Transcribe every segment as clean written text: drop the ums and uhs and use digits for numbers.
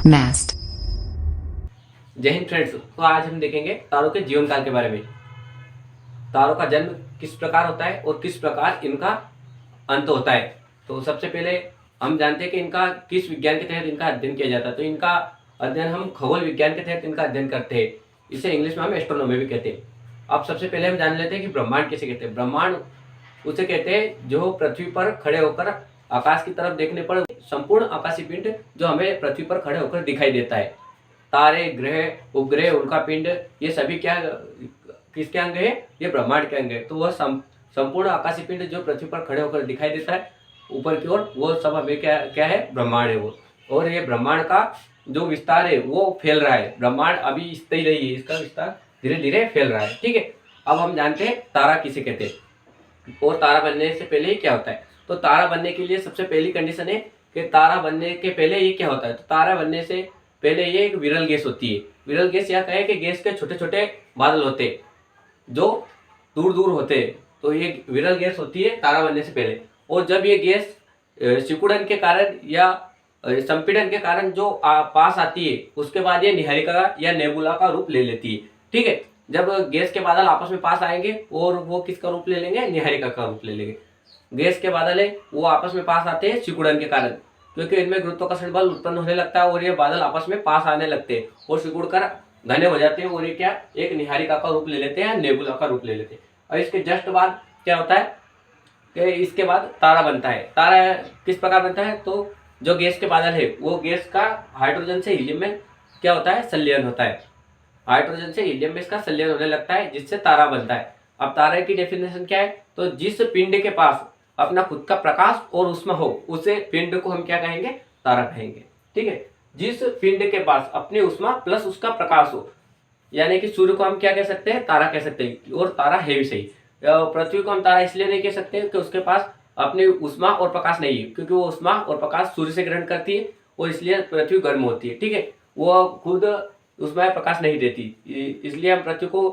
Nest. जय Hind friends. तो आज हम देखेंगे तारों के जीवन काल के बारे में। तारों का जन्म किस प्रकार होता है और किस प्रकार इनका अंत होता है। तो सबसे पहले हम जानते हैं कि इनका किस विज्ञान के तहत इनका अध्ययन किया जाता है। तो इनका अध्ययन हम खगोल विज्ञान के तहत इनका अध्ययन करते हैं। इसे इंग्लिश में हम एस्ट्रोनॉमी भी कहते हैं। अब सबसे पहले हम जान लेते हैं कि ब्रह्मांड किसे कहते हैं। ब्रह्मांड उसे कहते हैं जो पृथ्वी पर खड़े होकर आकाश की तरफ देखने पर संपूर्ण आकाशीय पिंड जो हमें पृथ्वी पर खड़े होकर दिखाई देता है। तारे, ग्रह, उपग्रह, उनका पिंड, ये सभी क्या किसके अंग है? ये ब्रह्मांड के अंग है। तो वह संपूर्ण आकाशीय पिंड जो पृथ्वी पर खड़े होकर दिखाई देता है ऊपर की ओर, वो सब हमें क्या क्या है? ब्रह्मांड है वो। और ये ब्रह्मांड का जो विस्तार है वो फैल रहा है। ब्रह्मांड अभी स्थिर नहीं है, इसका विस्तार धीरे धीरे फैल रहा है। ठीक है। अब हम जानते हैं तारा किसे कहते हैं और तारा बनने से पहले ही क्या होता है। तो तारा बनने के लिए सबसे पहली कंडीशन है कि तारा बनने के पहले ये क्या होता है। तो तारा बनने से पहले ये एक विरल गैस होती है। विरल गैस या कहे कि गैस के छोटे छोटे बादल होते हैं जो दूर दूर होते हैं। तो ये विरल गैस होती है तारा बनने से पहले। और जब ये गैस सिकुड़न के कारण या संपीड़न के कारण जो पास आती है उसके बाद ये निहारिका या नेबुला का रूप ले लेती है। ठीक है। जब गैस के बादल आपस में पास आएंगे और वो किसका रूप ले लेंगे? निहारिका का रूप ले लेंगे। गैस के बादल है वो आपस में पास आते हैं सिकुड़न के कारण, क्योंकि इनमें गुरुत्वाकर्षण बल उत्पन्न होने लगता है और ये बादल आपस में पास आने लगते हैं और सिकुड़कर घने हो जाते हैं और ये क्या एक निहारिका का रूप ले लेते हैं, नेबुला का रूप ले लेते हैं। और इसके जस्ट बाद क्या होता है कि इसके बाद तारा बनता है। तारा किस प्रकार बनता है? तो जो गैस के बादल है वो गैस का हाइड्रोजन से हीलियम में क्या होता है? संलयन होता है। हाइड्रोजन से हीलियम में इसका संलयन होने लगता है जिससे तारा बनता है। अब तारे की डेफिनेशन क्या है? तो जिस पिंड के पास अपना खुद का प्रकाश और ऊष्मा हो उसे पिंड को हम क्या कहेंगे? तारा कहेंगे। ठीक है। जिस पिंड के पास अपनी ऊष्मा प्लस उसका प्रकाश हो, यानी कि सूर्य को हम क्या कह सकते हैं? तारा कह सकते हैं। और तारा है भी सही। पृथ्वी को हम तारा इसलिए नहीं कह सकते कि उसके पास अपनी ऊष्मा और प्रकाश नहीं है, क्योंकि वो ऊष्मा और प्रकाश सूर्य से ग्रहण करती है और इसलिए पृथ्वी गर्म होती है। ठीक है। वो खुद ऊष्मा या प्रकाश नहीं देती, इसलिए हम पृथ्वी को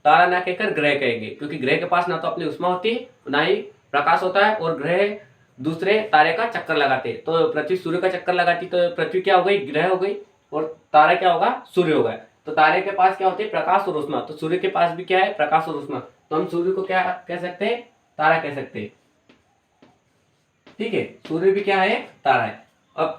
तारा ना कहकर ग्रह कहेंगे, क्योंकि ग्रह के पास ना तो अपनी ऊष्मा होती है ना ही प्रकाश होता है और ग्रह दूसरे तारे का चक्कर लगाते हैं। तो पृथ्वी सूर्य का चक्कर लगाती तो पृथ्वी क्या हो गई? ग्रह हो गई। और तारा क्या होगा? सूर्य होगा। तो तारे के पास क्या होती है? प्रकाश और ऊष्मा। तो सूर्य के पास भी क्या है? प्रकाश और ऊष्मा। तो हम सूर्य को क्या कह सकते हैं? तारा कह सकते हैं। ठीक है। सूर्य भी क्या है? तारा है। अब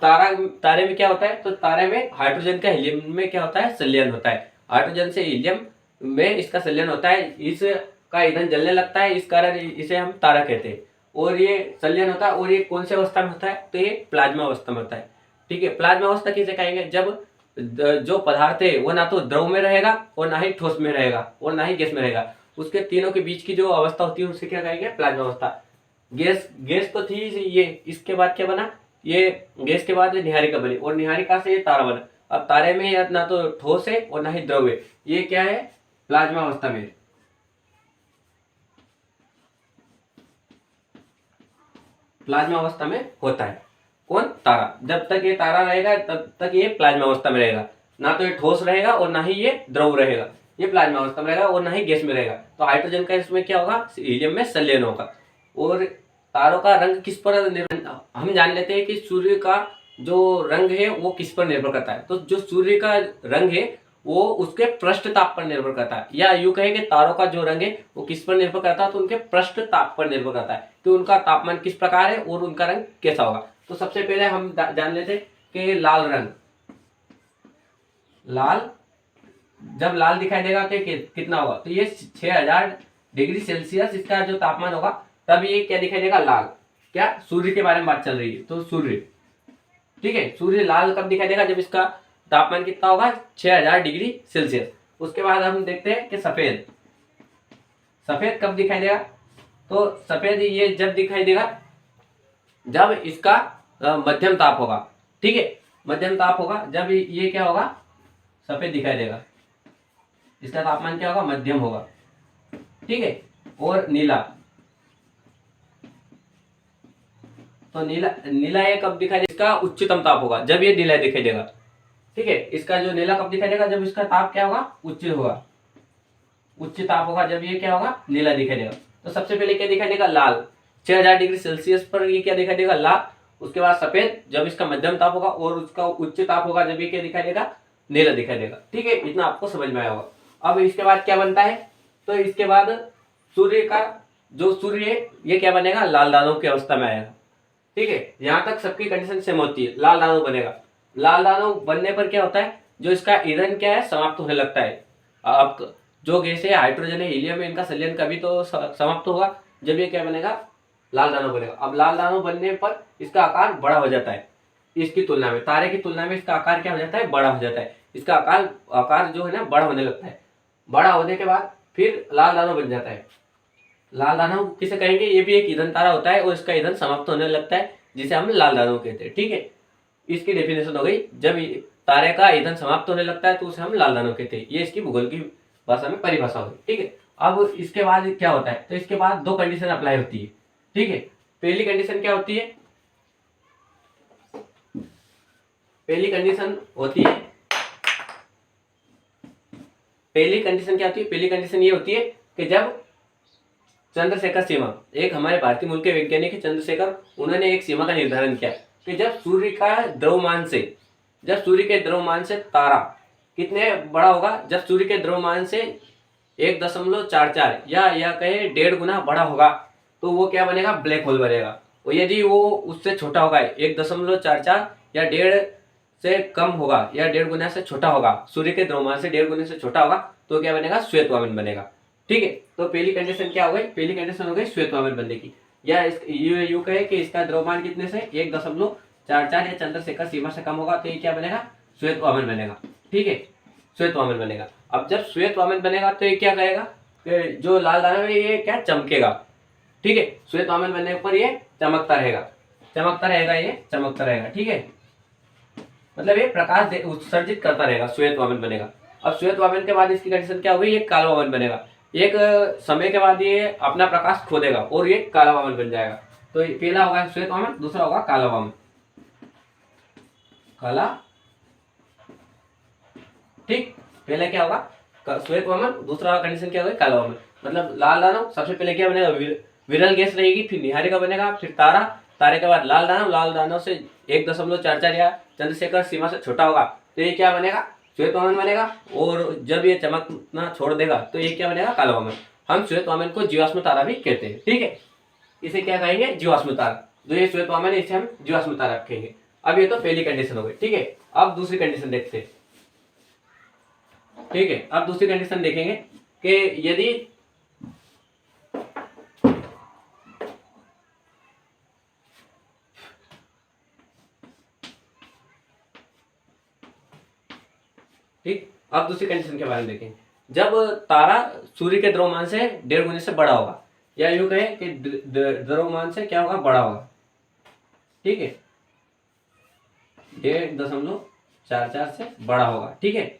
तारे में क्या होता है? तो तारे में हाइड्रोजन का हीलियम में क्या होता है? संलयन होता है। हाइड्रोजन से हीलियम में इसका संलयन होता है, इसका ईंधन जलने लगता है, इस कारण इसे हम तारा कहते हैं। और ये संलयन होता है और ये कौन से अवस्था में होता है? तो ये प्लाज्मा अवस्था में होता है। ठीक है। प्लाज्मा अवस्था किसे कहेंगे? जब जो पदार्थ है वो ना तो द्रव में रहेगा और ना ही ठोस में रहेगा और ना ही गैस में रहेगा। उसके तीनों के बीच की जो अवस्था होती है उसे क्या कहेंगे? प्लाज्मा अवस्था। गैस तो थी ये, इसके बाद क्या बना? ये गैस के बाद निहारिका बनी और निहारिका से ये तारा बना। अब तारे में ना तो ठोस है और ना ही द्रव है, ये क्या है? प्लाज्मा अवस्था में। प्लाज्मा अवस्था में होता है कौन? तारा। जब तक ये तारा रहेगा तब तक ये प्लाज्मा अवस्था में रहेगा। ना तो ये ठोस रहेगा और ना ही ये द्रव रहेगा। ये प्लाज्मा अवस्था में रहेगा और ना ही गैस में रहेगा। तो हाइड्रोजन का इसमें क्या होगा? हीलियम में संलयन होगा। और तारों का रंग किस पर निर्भर? हम जान लेते हैं कि सूर्य का जो रंग है वो किस पर निर्भर करता है। तो जो सूर्य का रंग है वो उसके पृष्ठ ताप पर निर्भर करता है, या यूं कहें कि तारों का जो रंग है वो किस पर निर्भर करता है? तो उनके पृष्ठ ताप पर निर्भर करता है कि उनका तापमान किस प्रकार है और उनका रंग कैसा होगा। तो सबसे पहले हम जान लेते हैं कि लाल रंग। लाल जब लाल दिखाई देगा तो कितना होगा? तो ये 6000 डिग्री सेल्सियस इसका जो तापमान होगा तब ये क्या दिखाई देगा? लाल। क्या? सूर्य के बारे में बात चल रही है तो सूर्य। ठीक है। सूर्य लाल कब दिखाई देगा? जब इसका तापमान कितना होगा? 6000 डिग्री सेल्सियस। उसके बाद हम देखते हैं कि सफेद। सफेद कब दिखाई देगा? तो सफेद ये जब दिखाई देगा जब इसका मध्यम ताप होगा। ठीक है। मध्यम ताप होगा जब ये क्या होगा? सफेद दिखाई देगा, इसका तापमान क्या होगा? मध्यम होगा। ठीक है। और नीला, तो नीला ये कब दिखाई देगा? इसका उच्चतम ताप होगा जब ये नीला दिखाई देगा। ठीक है। इसका जो नीला कब दिखाई देगा? जब इसका ताप क्या होगा? उच्च होगा। उच्च ताप होगा जब ये क्या होगा? नीला दिखाई देगा। तो सबसे पहले क्या दिखाई देगा? लाल। 6000 डिग्री सेल्सियस पर ये क्या दिखाई देगा? लाल। उसके बाद सफेद जब इसका मध्यम ताप होगा, और उसका उच्च ताप होगा जब ये क्या दिखाई देगा, नीला दिखाई देगा। ठीक है, इतना आपको समझ में आया होगा। अब इसके बाद क्या बनता है, तो इसके बाद सूर्य का जो सूर्य है ये क्या बनेगा, लाल दानव की अवस्था में आएगा। ठीक है, यहाँ तक सबकी कंडीशन सेम होती है, लाल दानव बनेगा। लाल दानव बनने पर क्या होता है, जो इसका ईंधन क्या है, समाप्त होने लगता है। अब जो गैस है, हाइड्रोजन है, हीलियम है, इनका संलयन कभी तो समाप्त होगा जब ये क्या बनेगा, लाल दानव बनेगा। अब लाल दानव बनने पर इसका आकार बड़ा हो जाता है, इसकी तुलना में, तारे की तुलना में इसका आकार क्या हो जाता है, बड़ा हो जाता है। इसका आकार आकार जो है ना, बड़ा होने लगता है। बड़ा होने के बाद फिर लाल दानव बन जाता है। लाल दानव किसे कहेंगे, ये भी एक ईंधन तारा होता है और इसका ईंधन समाप्त होने लगता है, जिसे हम लाल दानव कहते हैं। ठीक है, इसकी डेफिनेशन हो गई, जब तारे का ईंधन समाप्त होने लगता है तो उसे हम लाल दानव कहते हैं। ये इसकी भूगोल की भाषा में परिभाषा होगी। ठीक है, अब इसके बाद क्या होता है, तो इसके बाद दो कंडीशन अप्लाई होती है। ठीक है, पहली कंडीशन क्या होती है, पहली कंडीशन होती है, पहली कंडीशन क्या होती है, पहली कंडीशन ये होती है कि जब चंद्रशेखर सीमा, एक हमारे भारतीय मूल के वैज्ञानिक है चंद्रशेखर, उन्होंने एक सीमा का निर्धारण किया कि जब सूर्य का द्रव्यमान से, जब सूर्य के द्रव्यमान से तारा कितने बड़ा होगा, जब सूर्य के द्रव्यमान से 1.44 या कहे 1.5 गुना बड़ा होगा, तो वो क्या बनेगा, ब्लैक होल बनेगा। और यदि वो उससे छोटा होगा, 1.44 या 1.5 से कम होगा, या 1.5 गुना से छोटा होगा, सूर्य के द्रव्यमान से 1.5 गुना से छोटा होगा, तो क्या बनेगा, श्वेत वामन बनेगा। ठीक है, तो पहली कंडीशन क्या हो गई, पहली कंडीशन हो गई श्वेत वामन बनने की। या यू कहे कि इसका द्रव्यमान कितने से 1.44 या चंद्रशेखर सीमा से कम होगा, तो ये क्या बनेगा, श्वेत वामन बनेगा। ठीक है, श्वेत वामन बनेगा। अब जब श्वेत वामन बनेगा तो ये क्या कहेगा कि जो लाल दानव है ये क्या चमकेगा। ठीक है, श्वेत वामन बनने पर ये चमकता रहेगा, चमकता रहेगा, ये चमकता रहेगा। ठीक है, मतलब ये प्रकाश उत्सर्जित करता रहेगा, श्वेत वामन बनेगा। अब श्वेत वामन के बाद इसकी कंडीशन क्या होगी, ये काला वामन बनेगा। एक समय के बाद ये अपना प्रकाश खो देगा और ये काला वामन बन जाएगा। तो पहला होगा श्वेत वामन, दूसरा होगा काला वामन, काला। ठीक, पहले क्या होगा, श्वेत वामन, दूसरा कंडीशन क्या होगा, काला वामन। मतलब लाल दानव सबसे पहले क्या बनेगा, विरल गैस रहेगी, फिर निहारिका बनेगा, फिर तारा, तारे के बाद लाल दानव, लाल दानव से 1.44 या चंद्रशेखर सीमा से छोटा होगा, तो ये क्या बनेगा, श्वेत वामन बनेगा। और जब ये चमकना छोड़ देगा तो ये क्या बनेगा, काला वामन। हम श्वेत वामन को जीवाश्म तारा भी कहते हैं। ठीक है, इसे क्या कहेंगे, जीवाश्म तारा। जो ये श्वेत वामन है इसे हम जीवाश्म तारा कहेंगे। अब ये तो पहली कंडीशन हो गई। ठीक है, अब दूसरी कंडीशन देखते हैं। ठीक है, अब दूसरी कंडीशन देखेंगे कि यदि ठीक, अब दूसरी कंडीशन के बारे में देखें, जब तारा सूर्य के द्रव्यमान से 1.5 गुने से बड़ा होगा, या यूं कहें कि द्रव्यमान से क्या होगा, बड़ा होगा। ठीक है, 1.44 से बड़ा होगा। ठीक है,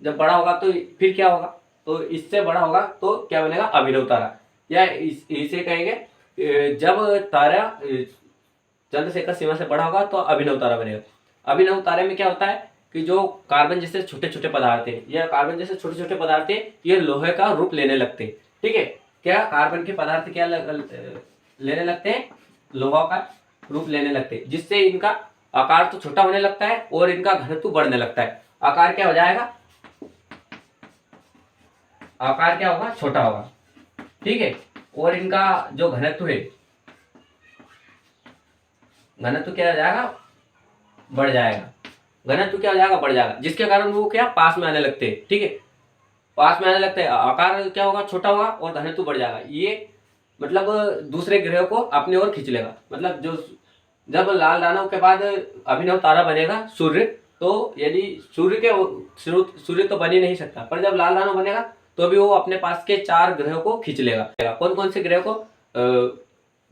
जब बड़ा होगा तो फिर क्या होगा, तो इससे बड़ा होगा तो क्या बनेगा, अभिनव तारा। या इसे कहेंगे जब तारा चंद्रशेखर सीमा से बड़ा होगा तो अभिनव तारा बनेगा। अभिनव तारे में क्या होता है कि जो कार्बन जैसे छोटे छोटे पदार्थ है, या कार्बन जैसे छोटे छोटे पदार्थ है, ये लोहे का रूप लेने लगते हैं। ठीक है, क्या कार्बन के पदार्थ क्या लेने लगते हैं, लोहा का रूप लेने लगते हैं, जिससे इनका आकार तो छोटा होने लगता है और इनका घनत्व बढ़ने लगता है। आकार क्या हो जाएगा, आकार क्या होगा, छोटा होगा। ठीक है, और इनका जो घनत्व है, घनत्व क्या हो जाएगा, बढ़ जाएगा। घनत्व क्या हो जाएगा, बढ़ जाएगा, जिसके कारण वो क्या पास में आने लगते हैं। ठीक है, पास में आने लगते हैं, आकार क्या होगा, छोटा होगा और घनत्व बढ़ जाएगा। ये मतलब दूसरे ग्रह को अपनी ओर खींच लेगा। मतलब जो जब लाल दानव के बाद अभिनव तारा बनेगा सूर्य, तो यदि सूर्य तो बन ही नहीं सकता, पर जब लाल दानव बनेगा तो भी वो अपने पास के 4 ग्रहों को खींच लेगा। कौन कौन से ग्रह को,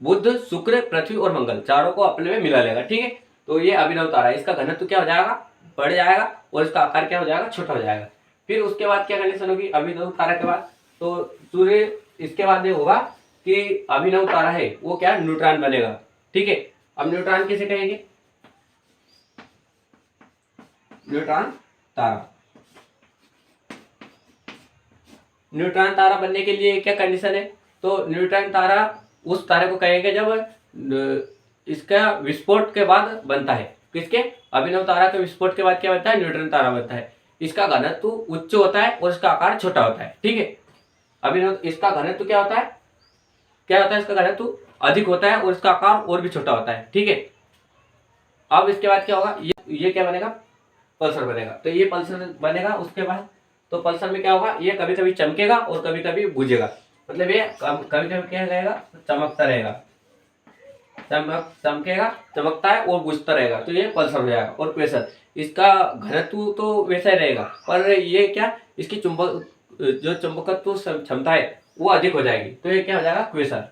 बुध, शुक्र, पृथ्वी और मंगल, चारों को अपने में मिला लेगा। ठीक है, तो ये अभिनव तारा है, इसका घनत्व क्या हो जाएगा, बढ़ जाएगा, और इसका आकार क्या हो जाएगा, छोटा हो जाएगा। फिर उसके बाद क्या कंडीशन होगी, अभिनव तारा के बाद, तो सूर्य, इसके बाद ये होगा कि अभिनव तारा है वो क्या, न्यूट्रॉन बनेगा। ठीक है, अब न्यूट्रॉन किसे कहेंगे, न्यूट्रॉन तारा। न्यूट्रॉन तारा बनने के लिए क्या कंडीशन है, तो न्यूट्रॉन तारा उस तारे को कहेंगे जब इसका विस्फोट के बाद बनता है। किसके? अभिनव तारा के विस्फोट के बाद क्या बनता है? न्यूट्रॉन तारा बनता है। इसका घनत्व उच्च होता है और इसका आकार छोटा होता है। ठीक है, अभिनव इसका घनत्व क्या होता है? क्या होता है? इसका घनत्व अधिक होता है और इसका आकार और भी छोटा होता है। ठीक है, अब इसके बाद क्या होगा? ये क्या बनेगा? पल्सर बनेगा। तो ये पल्सर बनेगा। उसके बाद तो पल्सर में क्या होगा? ये कभी कभी चमकेगा और कभी कभी बुझेगा। मतलब ये कभी कभी क्या रहेगा? चमकता रहेगा, चमकेगा, चमकता है और बुझता रहेगा, तो ये पल्सर हो जाएगा। और क्वेसर, इसका घनत्व तो वैसा ही रहेगा, पर ये क्या, इसकी जो चुंबकत्व क्षमता है वो अधिक हो जाएगी, तो ये क्या हो जाएगा? क्वेसर।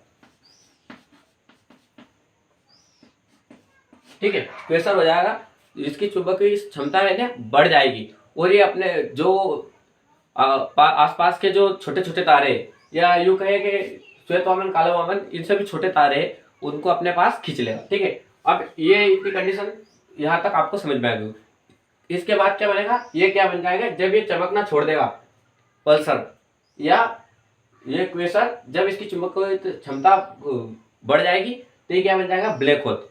ठीक है, क्वेसर हो जाएगा। इसकी चुंबकीय क्षमता है ना बढ़ जाएगी और ये अपने जो आसपास के जो छोटे छोटे तारे, या यूं कहे कि श्वेत वामन, काला वामन, इन सभी छोटे तारे उनको अपने पास खींच लेगा। ठीक है, अब ये इतनी कंडीशन यहाँ तक आपको समझ में आ गई। इसके बाद क्या बनेगा? ये क्या बन जाएगा? जब ये चमकना छोड़ देगा पल्सर या ये क्वेसर, जब इसकी चुंबकीय क्षमता बढ़ जाएगी तो ये क्या बन जाएगा? Black hole.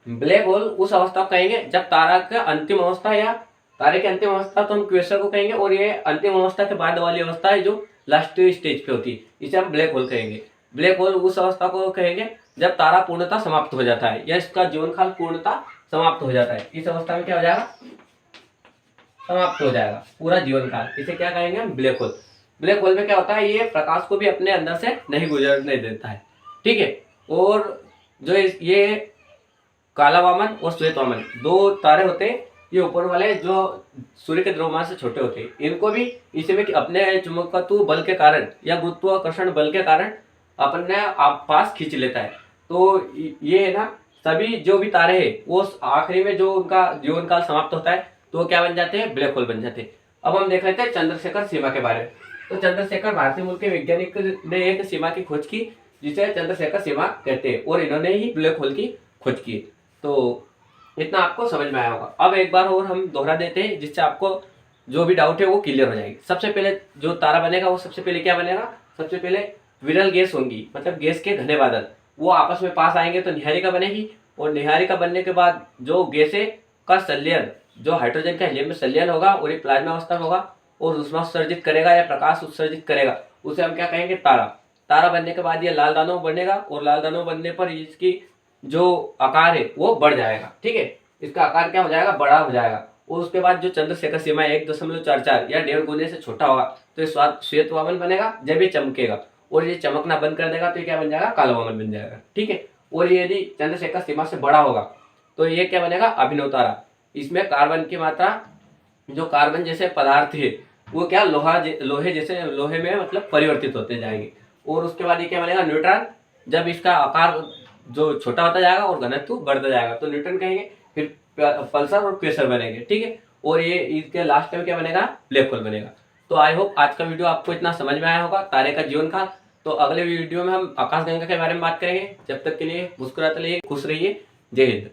ब्लैक होल उस अवस्था को कहेंगे जब तारा का अंतिम अवस्था, या तारे की अंतिम अवस्था तो हम क्वेसर को कहेंगे, और ये अंतिम अवस्था के बाद वाली अवस्था है जो लास्ट स्टेज पे होती है, इसे हम ब्लैक होल कहेंगे। ब्लैक होल उस अवस्था को कहेंगे जब तारा पूर्णतः समाप्त हो जाता है या इसका जीवन काल पूर्णतः समाप्त हो जाता है। इस अवस्था में क्या हो जाएगा? समाप्त हो जाएगा पूरा जीवन काल। इसे क्या कहेंगे? हम ब्लैक होल। ब्लैक होल में क्या होता है? ये प्रकाश को भी अपने अंदर से नहीं गुजरने देता है। ठीक है, और जो ये काला वामन और श्वेत वामन दो तारे होते हैं, ये ऊपर वाले जो सूर्य के द्रव्यमान से छोटे होते हैं, इनको भी इसी में अपने चुंबकत्व बल के कारण या गुरुत्वाकर्षण बल के कारण अपने पास खींच लेता है। तो ये है ना, सभी जो भी तारे हैं वो आखिरी में जो उनका जीवन काल समाप्त होता है तो वो क्या बन जाते हैं? ब्लैक होल बन जाते हैं। अब हम देख लेते हैं चंद्रशेखर सीमा के बारे में। तो चंद्रशेखर भारतीय मूल के वैज्ञानिक ने एक सीमा की खोज की जिसे चंद्रशेखर सीमा कहते हैं, और इन्होंने ही ब्लैक होल की खोज की। तो इतना आपको समझ में आया होगा। अब एक बार और हम दोहरा देते हैं जिससे आपको जो भी डाउट है वो क्लियर हो जाएगी। सबसे पहले जो तारा बनेगा वो सबसे पहले क्या बनेगा? सबसे पहले विरल गैस होंगी, मतलब गैस के घने बादल, वो आपस में पास आएंगे तो निहारिका बनेगी, और निहारिका बनने के बाद जो गैसें का संलयन, जो हाइड्रोजन का हीलियम में संलयन होगा और ये प्लाज्मा अवस्था में होगा और ऊष्मा उत्सर्जित करेगा या प्रकाश उत्सर्जित करेगा, उसे हम क्या कहेंगे? तारा। तारा बनने के बाद ये लाल दानव बनेगा, और लाल दानव बनने पर इसकी जो आकार है वो बढ़ जाएगा। ठीक है, इसका आकार क्या हो जाएगा? बड़ा हो जाएगा। और उसके बाद जो चंद्रशेखर सीमा 1.44 या 1.5 गुने से छोटा होगा तो ये श्वेत वामन बनेगा जब ये चमकेगा, और ये चमकना बंद कर देगा तो ये क्या बन जाएगा? काला वामन बन जाएगा। ठीक है, और ये यदि चंद्रशेखर सीमा से बड़ा होगा तो ये क्या बनेगा? अभिनव तारा। इसमें कार्बन की मात्रा, जो कार्बन जैसे पदार्थ है वो क्या लोहे जैसे लोहे में मतलब परिवर्तित होते जाएंगे। और उसके बाद ये क्या बनेगा? न्यूट्रॉन। जब इसका आकार जो छोटा होता जाएगा और घनत्व बढ़ता जाएगा तो न्यूट्रॉन कहेंगे, फिर पल्सर और क्वेसर बनेंगे। ठीक है, और ये इसके लास्ट में क्या बनेगा? ब्लैक होल बनेगा। तो आई होप आज का वीडियो आपको इतना समझ में आया होगा, तारे का जीवन काल। तो अगले वीडियो में हम आकाशगंगा के बारे में बात करेंगे। जब तक के लिए मुस्कुराते रहिए, खुश रहिए। जय हिंद।